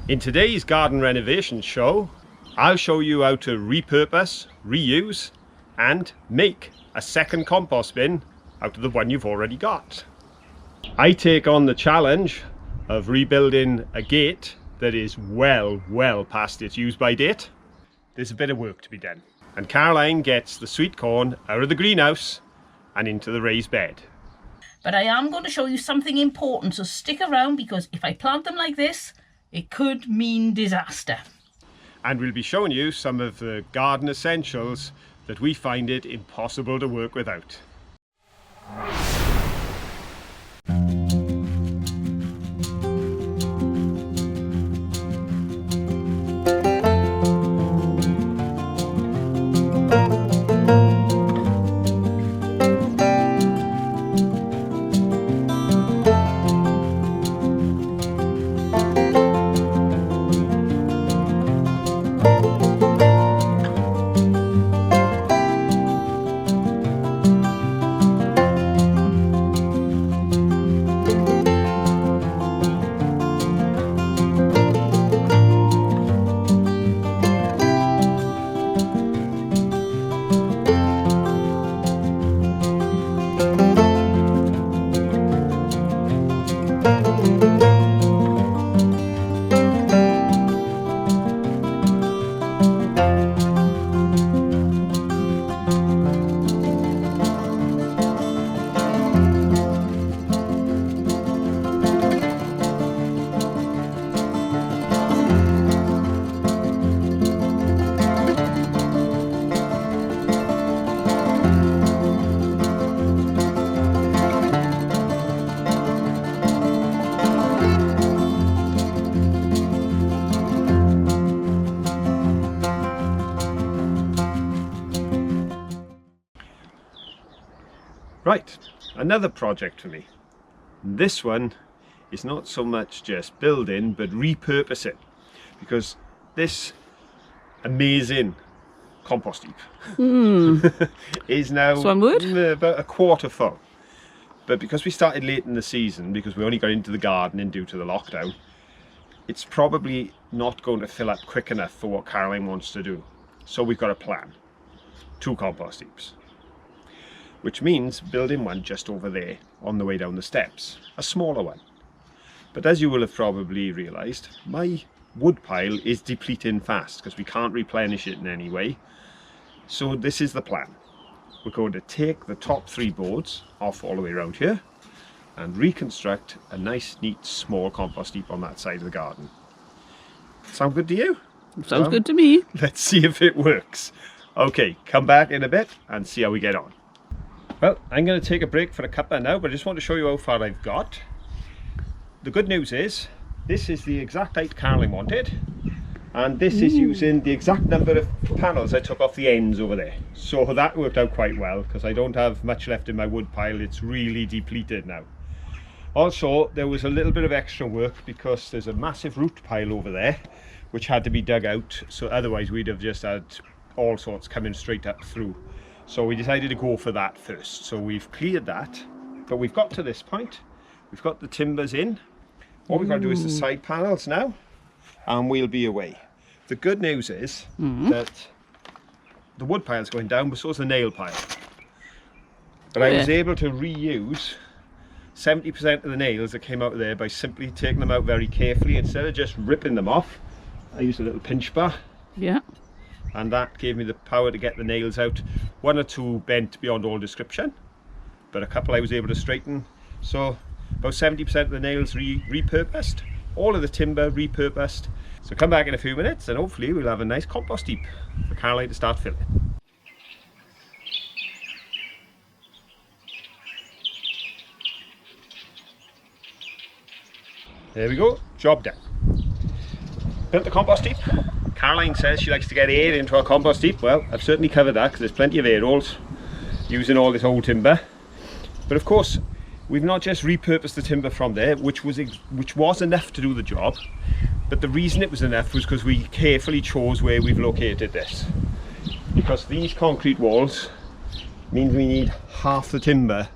In today's garden renovation show, I'll show you how to repurpose, reuse and make a second compost bin out of the one you've already got. I take on the challenge of rebuilding a gate that is well past its use by date. There's a bit of work to be done. And Caroline gets the sweet corn out of the greenhouse and into the raised bed. But I am going to show you something important, so stick around, because if I plant them like this, it could mean disaster. And we'll be showing you some of the garden essentials that we find it impossible to work without. Right, another project for me. This one is not so much just building, but repurposing, because this amazing compost heap is now about a quarter full. But because we started late in the season, because we only got into the gardening due to the lockdown, it's probably not going to fill up quick enough for what Caroline wants to do. So we've got a plan. 2 compost heaps. Which means building one just over there on the way down the steps, a smaller one. But as you will have probably realised, my wood pile is depleting fast because we can't replenish it in any way. So this is the plan. We're going to take the top 3 boards off all the way around here and reconstruct a nice, neat, small compost heap on that side of the garden. Sound good to you? Sounds good to me. Let's see if it works. Okay, come back in a bit and see how we get on. Well, I'm going to take a break for a cuppa now, but I just want to show you how far I've got. The good news is, this is the exact height Caroline wanted, and this is using the exact number of panels I took off the ends over there. So that worked out quite well, because I don't have much left in my wood pile. It's really depleted now. Also, there was a little bit of extra work because there's a massive root pile over there, which had to be dug out, so otherwise we'd have just had all sorts coming straight up through. So we decided to go for that first. So we've cleared that, but we've got to this point. We've got the timbers in. All we've got to do is the side panels now, and we'll be away. The good news is that the wood pile's going down, but so is the nail pile. But I was able to reuse 70% of the nails that came out of there by simply taking them out very carefully. Instead of just ripping them off, I used a little pinch bar. Yeah. And that gave me the power to get the nails out. 1 or 2 bent beyond all description, but a couple I was able to straighten. So about 70% of the nails repurposed, all of the timber repurposed. So come back in a few minutes and hopefully we'll have a nice compost heap for Caroline to start filling. There we go, job done. Built the compost heap. Caroline says she likes to get air into our compost heap. Well, I've certainly covered that because there's plenty of air holes using all this old timber. But of course, we've not just repurposed the timber from there, which was enough to do the job, but the reason it was enough was because we carefully chose where we've located this. Because these concrete walls means we need half the timber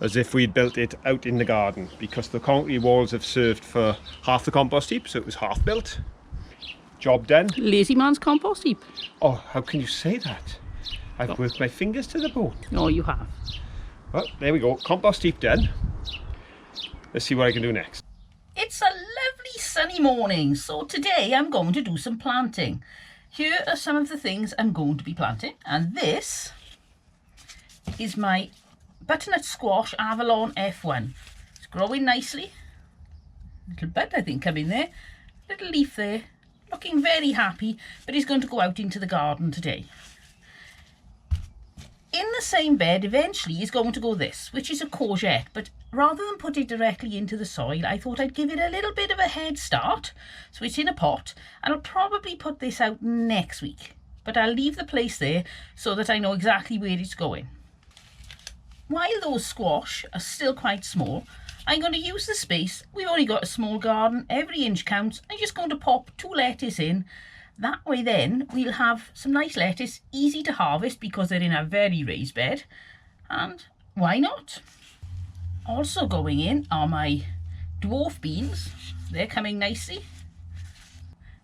as if we'd built it out in the garden, because the concrete walls have served for half the compost heap, so it was half built. Job done. Lazy man's compost heap. Oh, how can you say that? I've worked my fingers to the bone. No, you have. Well, there we go. Compost heap done. Let's see what I can do next. It's a lovely sunny morning, so today I'm going to do some planting. Here are some of the things I'm going to be planting, and this is my butternut squash Avalon F1. It's growing nicely. Little bud, I think, coming there. Little leaf there. Looking very happy, but he's going to go out into the garden today. In the same bed, eventually, is going to go this, which is a courgette, but rather than put it directly into the soil, I thought I'd give it a little bit of a head start. So it's in a pot, and I'll probably put this out next week, but I'll leave the place there so that I know exactly where it's going. While those squash are still quite small, I'm going to use the space. We've only got a small garden, every inch counts. I'm just going to pop 2 lettuce in. That way then we'll have some nice lettuce, easy to harvest because they're in a very raised bed. And why not? Also going in are my dwarf beans. They're coming nicely.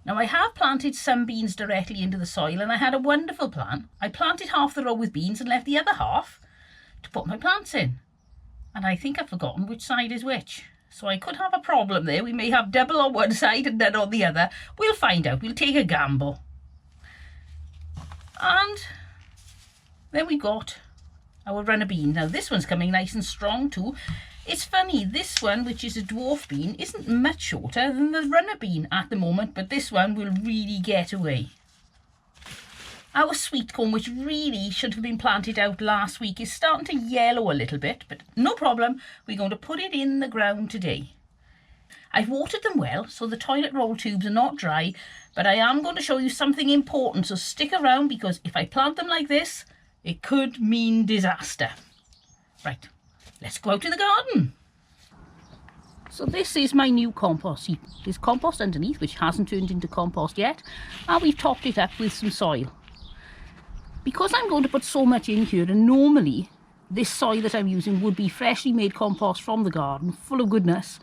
Now I have planted some beans directly into the soil, and I had a wonderful plan. I planted half the row with beans and left the other half to put my plants in. And I think I've forgotten which side is which. So I could have a problem there. We may have double on one side and none on the other. We'll find out. We'll take a gamble. And then we got our runner bean. Now this one's coming nice and strong too. It's funny, this one, which is a dwarf bean, isn't much shorter than the runner bean at the moment, but this one will really get away. Our sweet corn, which really should have been planted out last week, is starting to yellow a little bit, but no problem. We're going to put it in the ground today. I've watered them well, so the toilet roll tubes are not dry, but I am going to show you something important, so stick around, because if I plant them like this, it could mean disaster. Right, let's go out to the garden. So this is my new compost heap. There's compost underneath, which hasn't turned into compost yet, and we've topped it up with some soil. Because I'm going to put so much in here, and normally this soil that I'm using would be freshly made compost from the garden, full of goodness,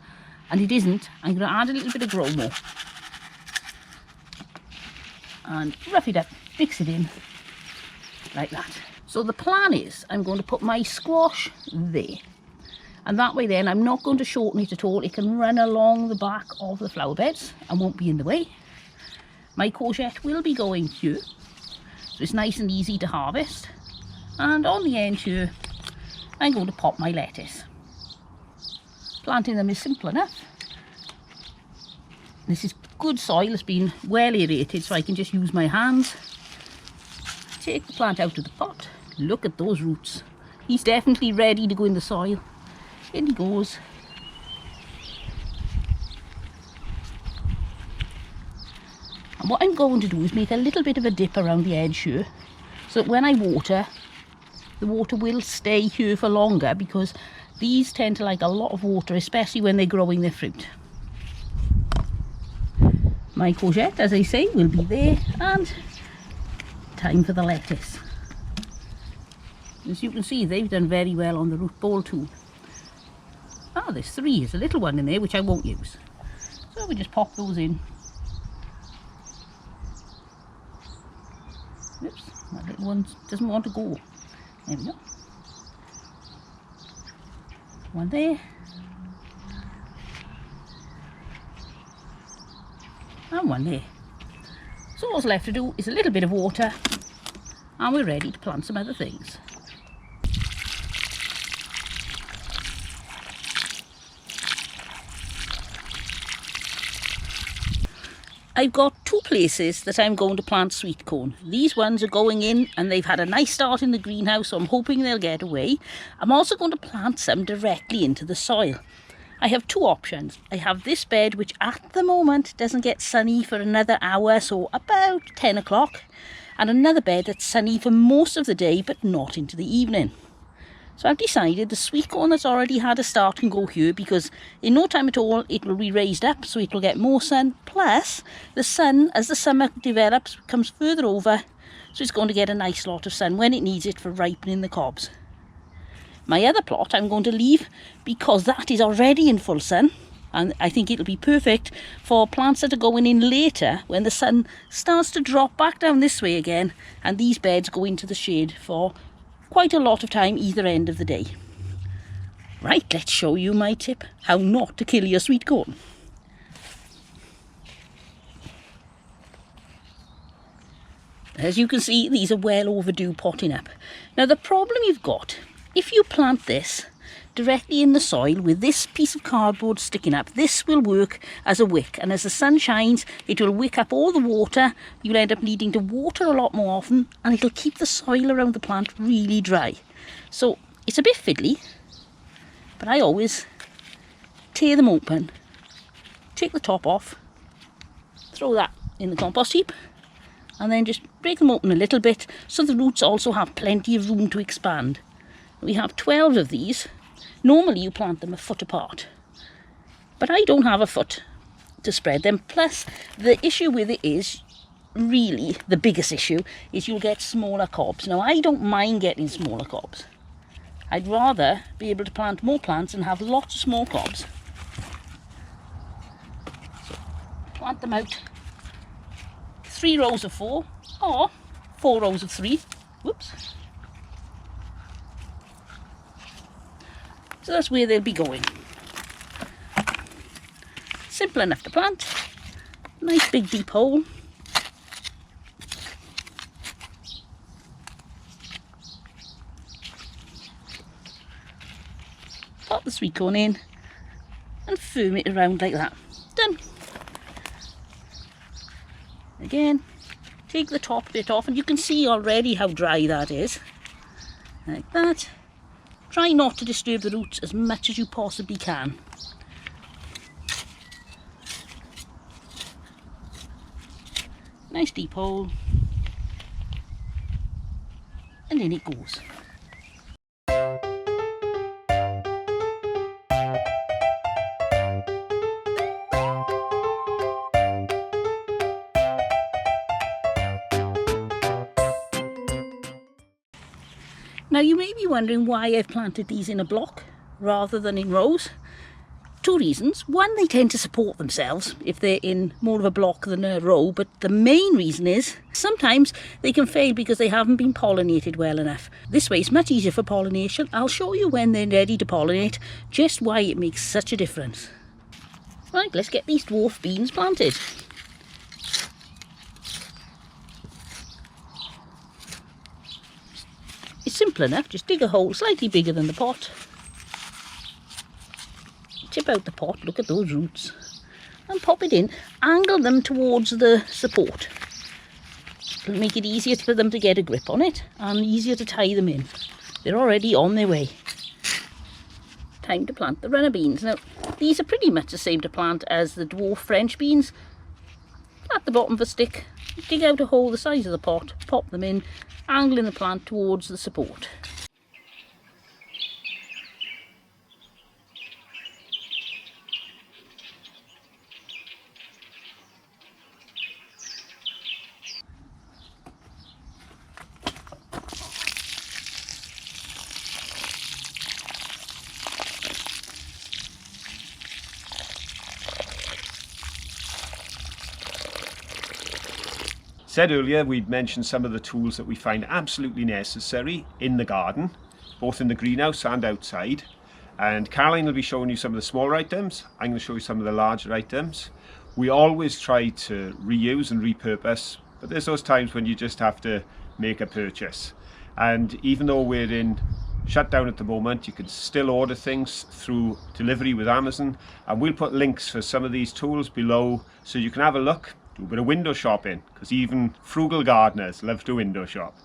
and it isn't, I'm going to add a little bit of grow and rough it up, mix it in, like that. So the plan is I'm going to put my squash there, and that way then I'm not going to shorten it at all. It can run along the back of the flower beds and won't be in the way. My courgette will be going here. So it's nice and easy to harvest. And on the end here, I'm going to pop my lettuce. Planting them is simple enough. This is good soil, it's been well aerated, so I can just use my hands. Take the plant out of the pot. Look at those roots. He's definitely ready to go in the soil. In he goes. And what I'm going to do is make a little bit of a dip around the edge here, so that when I water, the water will stay here for longer, because these tend to like a lot of water, especially when they're growing their fruit. My courgette, as I say, will be there, and time for the lettuce. As you can see, they've done very well on the root ball too. Ah, there's 3. There's a little one in there which I won't use. So we just pop those in. Oops, that little one doesn't want to go. There we go. One there. And one there. So what's left to do is a little bit of water, and we're ready to plant some other things. I've got 2 places that I'm going to plant sweet corn. These ones are going in, and they've had a nice start in the greenhouse, so I'm hoping they'll get away. I'm also going to plant some directly into the soil. I have 2 options. I have this bed, which at the moment doesn't get sunny for another hour, so about 10 o'clock, and another bed that's sunny for most of the day, but not into the evening. So I've decided the sweet corn that's already had a start can go here, because in no time at all it will be raised up, so it will get more sun. Plus the sun, as the summer develops, comes further over, so it's going to get a nice lot of sun when it needs it for ripening the cobs. My other plot I'm going to leave because that is already in full sun, and I think it'll be perfect for plants that are going in later when the sun starts to drop back down this way again, and these beds go into the shade for quite a lot of time either end of the day. Right, let's show you my tip, how not to kill your sweet corn. As you can see, these are well overdue potting up. Now the problem you've got, if you plant this directly in the soil with this piece of cardboard sticking up, this will work as a wick, and as the sun shines it will wick up all the water. You'll end up needing to water a lot more often, and it'll keep the soil around the plant really dry. So it's a bit fiddly, but I always tear them open, take the top off, throw that in the compost heap, and then just break them open a little bit so the roots also have plenty of room to expand. We have 12 of these. Normally you plant them a foot apart, but I don't have a foot to spread them. Plus the issue with it is, really the biggest issue, is you'll get smaller cobs. Now I don't mind getting smaller cobs. I'd rather be able to plant more plants and have lots of small cobs. So plant them out 3 rows of 4 or 4 rows of 3. Whoops. So that's where they'll be going. Simple enough to plant. Nice big deep hole. Pop the sweet corn in and firm it around like that. Done. Again, take the top bit off, and you can see already how dry that is. Like that. Try not to disturb the roots as much as you possibly can. Nice deep hole. And in it goes. Now you may be wondering why I've planted these in a block rather than in rows. 2 reasons. One, they tend to support themselves if they're in more of a block than a row, but the main reason is sometimes they can fail because they haven't been pollinated well enough. This way it's much easier for pollination. I'll show you when they're ready to pollinate just why it makes such a difference. Right, let's get these dwarf beans planted. It's simple enough, just dig a hole slightly bigger than the pot. Tip out the pot, look at those roots, and pop it in. Angle them towards the support. It'll make it easier for them to get a grip on it and easier to tie them in. They're already on their way. Time to plant the runner beans. Now, these are pretty much the same to plant as the dwarf French beans. At the bottom of a stick, dig out a hole the size of the pot, pop them in, angling the plant towards the support. Said earlier we'd mentioned some of the tools that we find absolutely necessary in the garden, both in the greenhouse and outside. And Caroline will be showing you some of the smaller items. I'm going to show you some of the larger items. We always try to reuse and repurpose, but there's those times when you just have to make a purchase. And even though we're in shutdown at the moment, you can still order things through delivery with Amazon, and we'll put links for some of these tools below so you can have a look. Do a bit of window shopping, because even frugal gardeners love to window shop.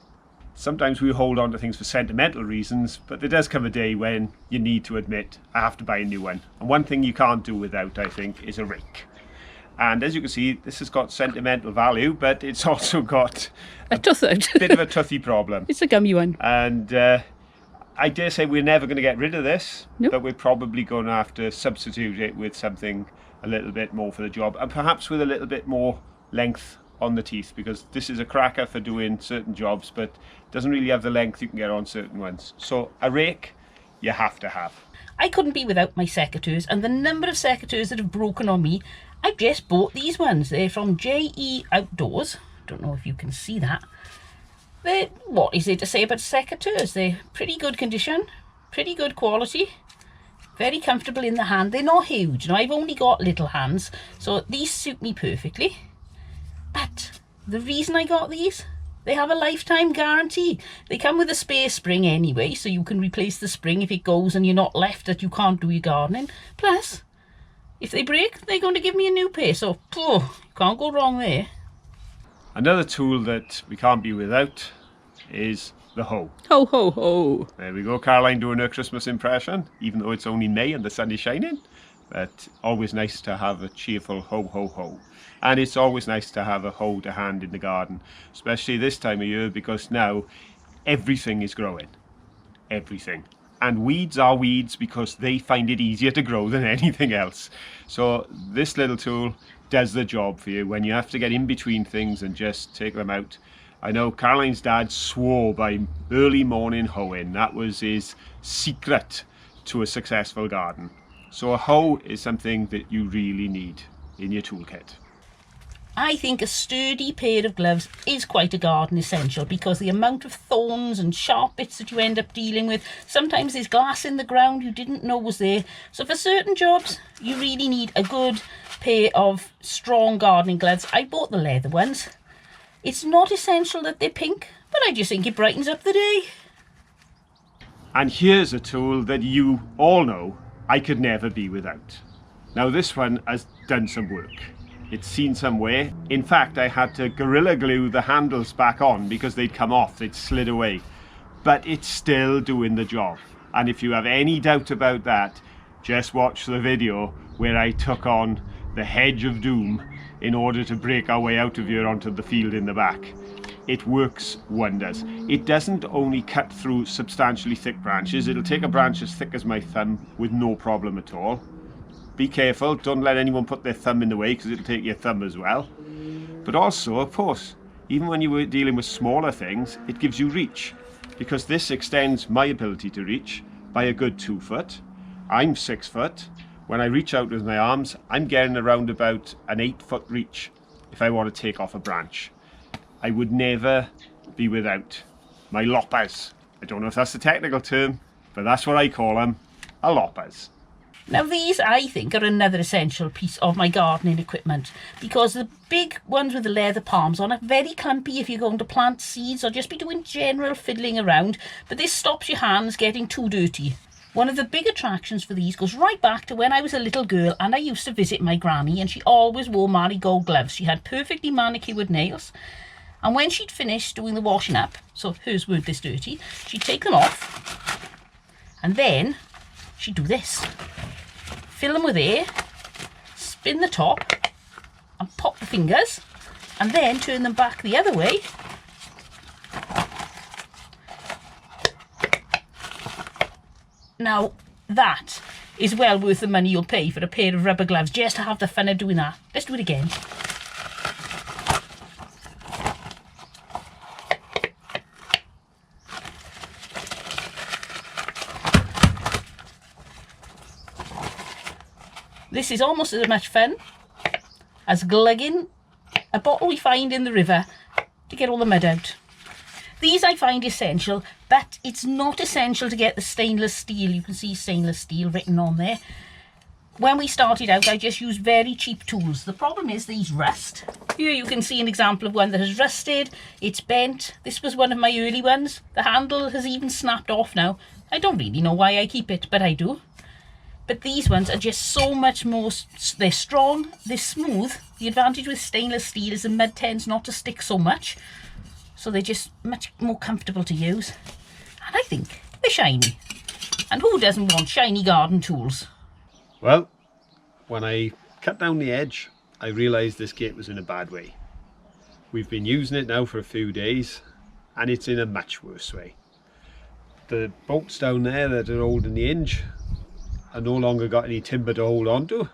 Sometimes we hold on to things for sentimental reasons, but there does come a day when you need to admit, I have to buy a new one. And one thing you can't do without, I think, is a rake. And as you can see, this has got sentimental value, but it's also got a bit of a toothy problem. It's a gummy one. And I dare say we're never going to get rid of this, nope. But we're probably going to have to substitute it with something a little bit more for the job, and perhaps with a little bit more length on the teeth, because this is a cracker for doing certain jobs but doesn't really have the length you can get on certain ones. So a rake you have to have. I couldn't be without my secateurs, and the number of secateurs that have broken on me. I've just bought these ones. They're from JE Outdoors. Don't know if you can see that. What is it to say about secateurs? They're pretty good condition, pretty good quality, very comfortable in the hand. They're not huge. Now, I've only got little hands, so these suit me perfectly. But the reason I got these, they have a lifetime guarantee. They come with a spare spring anyway, so you can replace the spring if it goes and you're not left that you can't do your gardening. Plus, if they break, they're going to give me a new pair, so you can't go wrong there. Another tool that we can't be without is the hoe. Ho, ho, ho. There we go, Caroline doing her Christmas impression, even though it's only May and the sun is shining. But always nice to have a cheerful ho, ho, ho. And it's always nice to have a hoe to hand in the garden, especially this time of year, because now everything is growing. Everything. And weeds are weeds because they find it easier to grow than anything else. So this little tool does the job for you when you have to get in between things and just take them out. I know Caroline's dad swore by early morning hoeing. That was his secret to a successful garden. So a hoe is something that you really need in your toolkit. I think a sturdy pair of gloves is quite a garden essential because the amount of thorns and sharp bits that you end up dealing with, sometimes there's glass in the ground you didn't know was there. So for certain jobs, you really need a good pair of strong gardening gloves. I bought the leather ones. It's not essential that they're pink, but I just think it brightens up the day. And here's a tool that you all know I could never be without. Now this one has done some work. It's seen some wear. In fact, I had to Gorilla Glue the handles back on because they'd come off, they'd slid away. But it's still doing the job. And if you have any doubt about that, just watch the video where I took on the hedge of doom in order to break our way out of here onto the field in the back. It works wonders. It doesn't only cut through substantially thick branches, it'll take a branch as thick as my thumb with no problem at all. Be careful, don't let anyone put their thumb in the way because it'll take your thumb as well. But also, of course, even when you were dealing with smaller things, it gives you reach because this extends my ability to reach by a good 2 foot. I'm 6 foot. When I reach out with my arms, I'm getting around about an 8 foot reach if I want to take off a branch. I would never be without my loppers. I don't know if that's the technical term, but that's what I call them, a loppers. Now these, I think, are another essential piece of my gardening equipment because the big ones with the leather palms on are very clumpy if you're going to plant seeds or just be doing general fiddling around, but this stops your hands getting too dirty. One of the big attractions for these goes right back to when I was a little girl and I used to visit my granny and she always wore marigold gloves. She had perfectly manicured nails, and when she'd finished doing the washing up, so hers weren't this dirty, she'd take them off and then she'd do this. Fill them with air, spin the top and pop the fingers and then turn them back the other way. Now that is well worth the money you'll pay for a pair of rubber gloves just to have the fun of doing that. Let's do it again. This is almost as much fun as glugging a bottle we find in the river to get all the mud out. These I find essential, but it's not essential to get the stainless steel. You can see stainless steel written on there. When we started out, I just used very cheap tools. The problem is these rust. Here you can see an example of one that has rusted. It's bent. This was one of my early ones. The handle has even snapped off now. I don't really know why I keep it, but I do. But these ones are just so much more, they're strong, they're smooth. The advantage with stainless steel is the mud tends not to stick so much. So they're just much more comfortable to use. And I think they're shiny. And who doesn't want shiny garden tools? Well, when I cut down the edge, I realised this gate was in a bad way. We've been using it now for a few days and it's in a much worse way. The bolts down there that are holding the hinge are no longer got any timber to hold on to,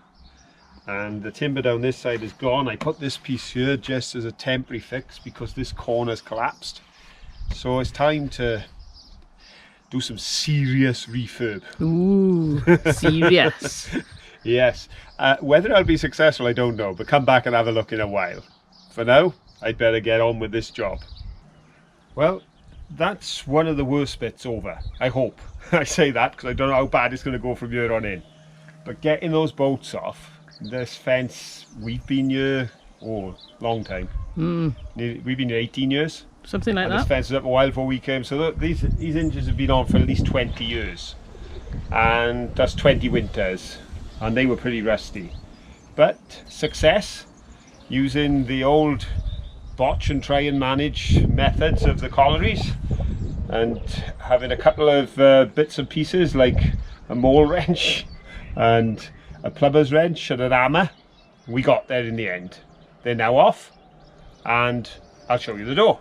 and the timber down this side is gone. I put this piece here just as a temporary fix because this corner's collapsed, so it's time to do some serious refurb. Ooh, serious. Yes. Whether I'll be successful, I don't know, but come back and have a look in a while. For now, I'd better get on with this job. Well, that's one of the worst bits over, I hope. I say that because I don't know how bad it's going to go from here on in. But getting those bolts off, this fence, we've been here, long time. We've been here 18 years. Something like and that. This fence was up a while before we came, so these hinges have been on for at least 20 years. And that's 20 winters, and they were pretty rusty. But success, using the old botch and try and manage methods of the collieries, and having a couple of bits and pieces like a mole wrench and a plumber's wrench and an hammer, we got there in the end. They're now off, and I'll show you the door.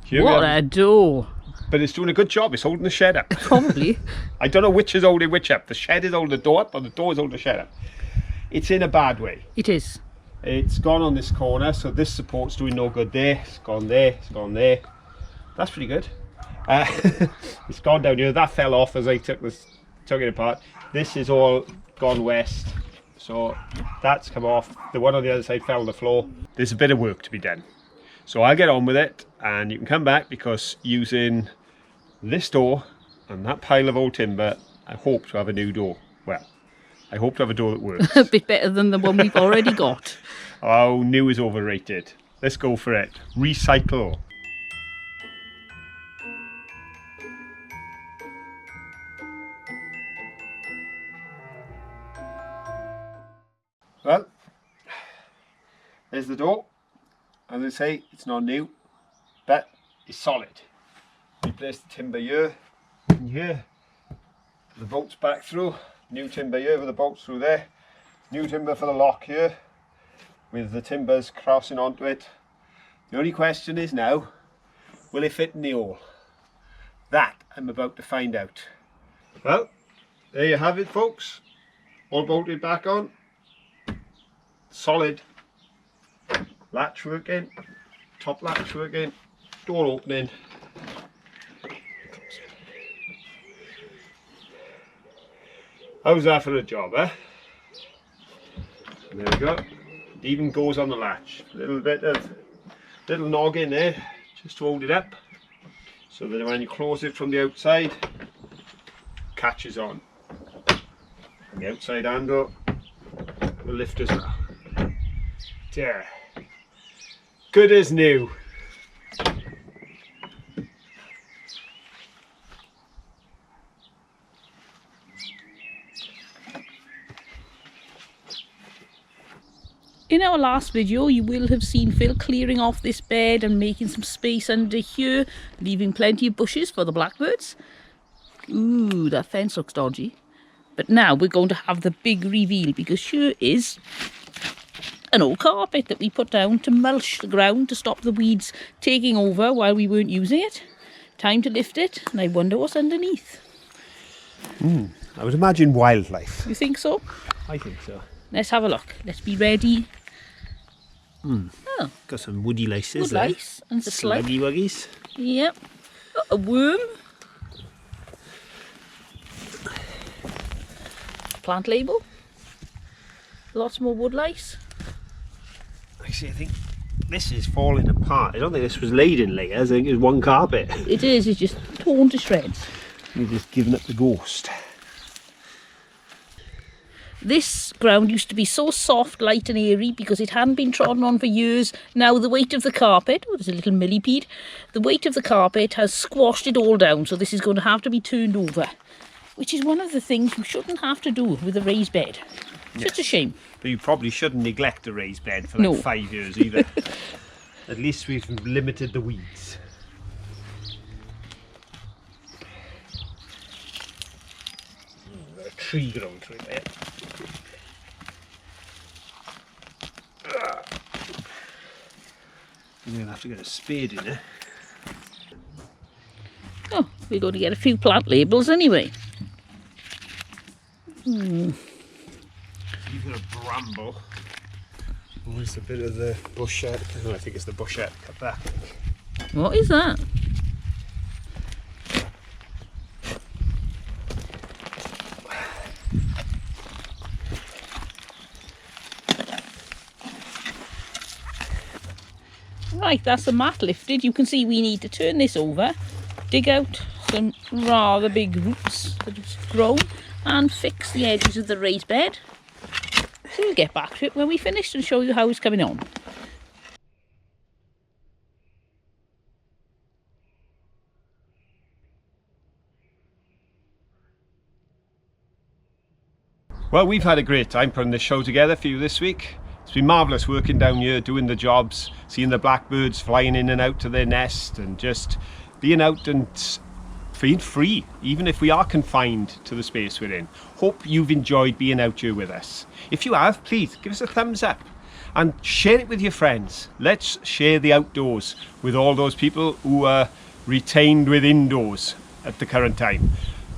Here what a door! But it's doing a good job. It's holding the shed up. Probably. I don't know which is holding which up. The shed is holding the door up, or the door is holding the shed up. It's in a bad way. It is. It's gone on this corner, so this support's doing no good there. It's gone there, it's gone there. That's pretty good. It's gone down here. That fell off as I took it apart. This is all gone west, so that's come off. The one on the other side fell on the floor. There's a bit of work to be done. So I'll get on with it, and you can come back, because using this door and that pile of old timber, I hope to have a new door. Well, I hope to have a door that works. A bit better than the one we've already got. Oh, new is overrated. Let's go for it. Recycle. Well, there's the door. As I say, it's not new, but it's solid. Replace the timber here and here. The bolts back through. New timber here with the bolts through there. New timber for the lock here, with the timbers crossing onto it. The only question is now, will it fit in the hole? That I'm about to find out. Well, there you have it, folks. All bolted back on. Solid. Latch working. Top latch working. Door opening. How's that for a job, eh? There we go. It even goes on the latch. Little nog in there, just to hold it up, so that when you close it from the outside, it catches on. And the outside handle will lift as well. There. Good as new. In our last video, you will have seen Phil clearing off this bed and making some space under here, leaving plenty of bushes for the blackbirds. Ooh, that fence looks dodgy. But now we're going to have the big reveal, because here is an old carpet that we put down to mulch the ground to stop the weeds taking over while we weren't using it. Time to lift it, and I wonder what's underneath. I would imagine wildlife. You think so? I think so. Let's have a look. Let's be ready. Oh, Got some woody laces good lice and the slug. Sluggy wuggies. Yep. Got a worm. Plant label. Lots more wood lice. Actually, I think this is falling apart. I don't think this was laid in layers. I think it was one carpet. It is. It's just torn to shreds. You've just given up the ghost. This ground used to be so soft, light and airy because it hadn't been trodden on for years. Now the weight of the carpet, oh, there's a little millipede, the weight of the carpet has squashed it all down, so this is going to have to be turned over, which is one of the things you shouldn't have to do with a raised bed. Yes. It's a shame. But you probably shouldn't neglect a raised bed for like 5 years either. At least we've limited the weeds. A tree growing through there. You're going to have to get a spade in there. Oh, we're going to get a few plant labels anyway. Even a bramble. Where's a bit of the bushette? Oh, I think it's the bushette. Cut back. What is that? Right, that's the mat lifted. You can see we need to turn this over, dig out some rather big roots that have grown, and fix the edges of the raised bed. So we'll get back to it when we finish and show you how it's coming on. Well, we've had a great time putting this show together for you this week. It's been marvellous working down here, doing the jobs, seeing the blackbirds flying in and out to their nest, and just being out and feeling free, even if we are confined to the space we're in. Hope you've enjoyed being out here with us. If you have, please give us a thumbs up and share it with your friends. Let's share the outdoors with all those people who are retained with indoors at the current time.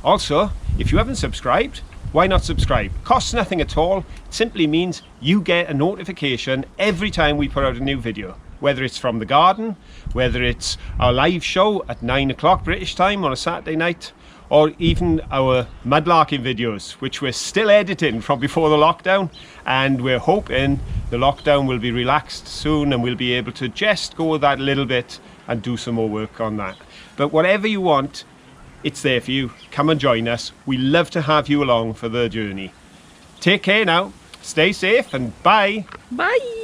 Also, if you haven't subscribed, why not subscribe? Costs nothing at all. It simply means you get a notification every time we put out a new video, whether it's from the garden, whether it's our live show at 9 o'clock British time on a Saturday night, or even our mudlarking videos, which we're still editing from before the lockdown, and we're hoping the lockdown will be relaxed soon and we'll be able to just go with that a little bit and do some more work on that. But whatever you want, it's there for you. Come and join us. We love to have you along for the journey. Take care now. Stay safe and bye. Bye.